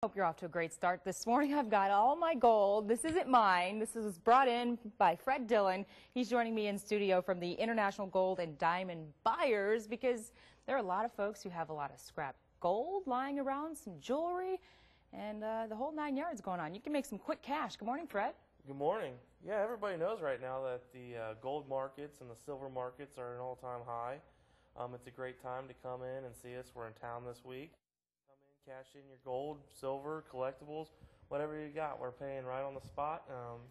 Hope you're off to a great start this morning. I've got all my gold. This isn't mine. This was brought in by Fred Dillon. He's joining me in studio from the International Gold and Diamond Buyers because there are a lot of folks who have a lot of scrap gold lying around, some jewelry, and the whole 9 yards going on. You can make some quick cash. Good morning, Fred. Good morning. Yeah, everybody knows right now that the gold markets and the silver markets are at an all-time high. It's a great time to come in and see us. We're in town this week. Cash in your gold, silver, collectibles, whatever you got. We're paying right on the spot,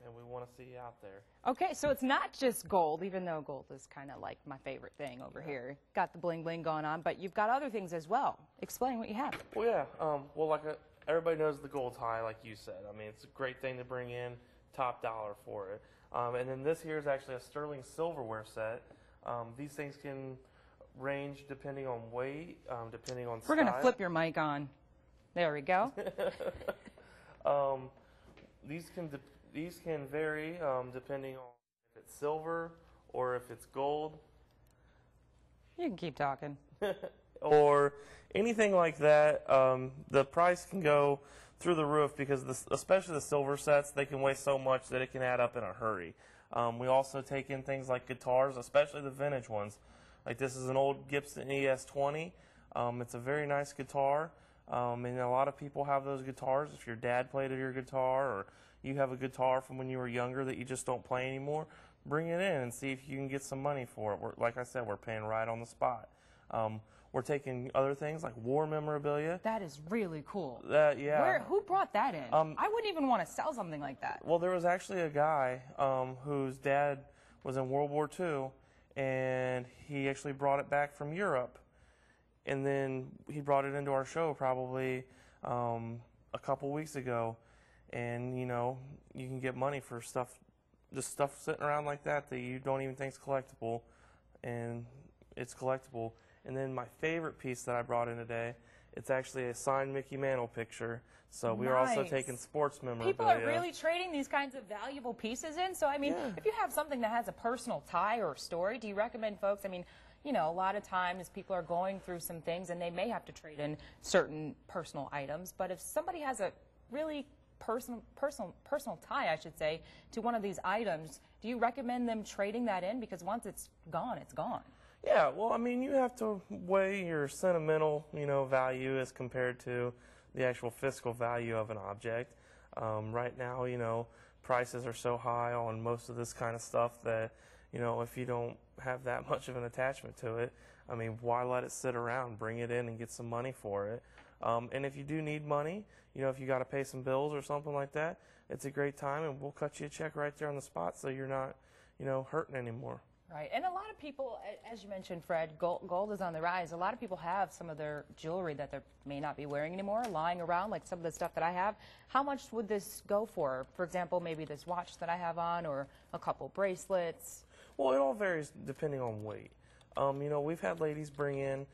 and we want to see you out there. Okay, so it's not just gold, even though gold is kind of like my favorite thing over here. Got the bling bling going on, but you've got other things as well. Explain what you have. Well, yeah. Everybody knows the gold's high, like you said. I mean, it's a great thing to bring in, top dollar for it. And then this here is actually a sterling silverware set. These things can range depending on weight, depending on style. We're going to flip your mic on. There we go. These can vary depending on if it's silver or if it's gold. You can keep talking. Or anything like that. The price can go through the roof because especially the silver sets, they can weigh so much that it can add up in a hurry. We also take in things like guitars, especially the vintage ones. Like this is an old Gibson ES20. It's a very nice guitar. And a lot of people have those guitars. If your dad played your guitar or you have a guitar from when you were younger that you just don't play anymore, bring it in and see if you can get some money for it. Like I said, we're paying right on the spot. We're taking other things like war memorabilia. That is really cool. Yeah. Who brought that in? I wouldn't even want to sell something like that. Well, there was actually a guy whose dad was in World War II, and he actually brought it back from Europe. And then he brought it into our show probably a couple weeks ago. And, you know, you can get money for just stuff sitting around like that you don't even think is collectible. And it's collectible. And then my favorite piece that I brought in today, it's actually a signed Mickey Mantle picture. So we are also taking sports memorabilia. People are really trading these kinds of valuable pieces in. So, I mean, if you have something that has a personal tie or story, do you recommend folks, I mean, you know, a lot of times people are going through some things and they may have to trade in certain personal items. But if somebody has a really personal tie, I should say, to one of these items, do you recommend them trading that in? Because once it's gone, it's gone. Yeah, well, I mean, you have to weigh your sentimental, value as compared to the actual fiscal value of an object. Right now, prices are so high on most of this kind of stuff that, if you don't have that much of an attachment to it, I mean, why let it sit around? Bring it in and get some money for it. And if you do need money, if you got to pay some bills or something like that, it's a great time, and we'll cut you a check right there on the spot so you're not, hurting anymore. Right, and a lot of people, as you mentioned, Fred, gold is on the rise. A lot of people have some of their jewelry that they may not be wearing anymore, lying around, like some of the stuff that I have. How much would this go for? For example, maybe this watch that I have on, or a couple bracelets? Well, it all varies depending on weight. We've had ladies bring in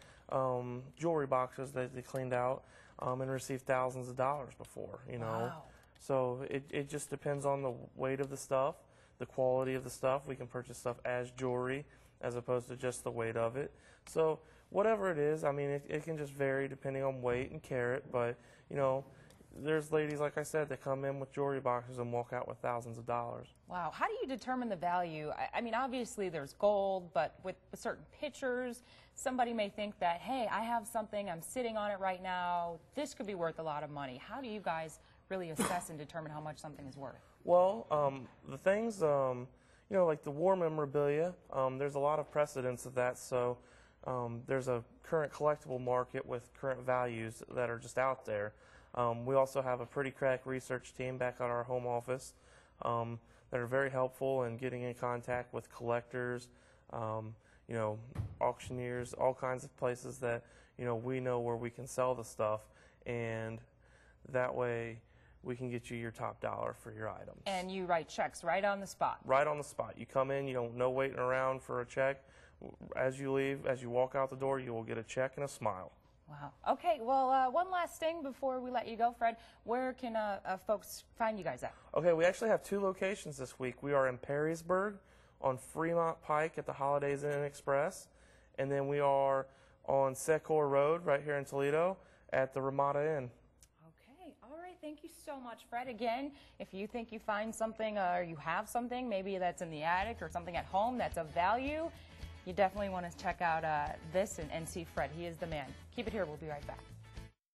jewelry boxes that they cleaned out and received thousands of dollars before, Wow. So it just depends on the weight of the stuff, the quality of the stuff. We can purchase stuff as jewelry as opposed to just the weight of it. So whatever it is, I mean, it can just vary depending on weight and carat, but, there's ladies, like I said, that come in with jewelry boxes and walk out with thousands of dollars. Wow. How do you determine the value? I mean, obviously there's gold, but with certain pictures, somebody may think that, hey, I have something, I'm sitting on it right now, this could be worth a lot of money. How do you guys really assess and determine how much something is worth? Well, the things, like the war memorabilia, there's a lot of precedence of that, so there's a current collectible market with current values that are just out there. We also have a pretty crack research team back at our home office that are very helpful in getting in contact with collectors, auctioneers, all kinds of places that, we know where we can sell the stuff, and that way we can get you your top dollar for your items. And you write checks right on the spot? Right on the spot. You come in, no waiting around for a check. As you leave, as you walk out the door, you will get a check and a smile. Wow. Okay, well, one last thing before we let you go, Fred. Where can folks find you guys at? Okay, we actually have 2 locations this week. We are in Perrysburg on Fremont Pike at the Holidays Inn Express, and then we are on Secor Road right here in Toledo at the Ramada Inn. Okay, all right, thank you so much, Fred. Again, if you think you find something or you have something, maybe that's in the attic or something at home that's of value, you definitely want to check out this and see Fred. He is the man. Keep it here. We'll be right back.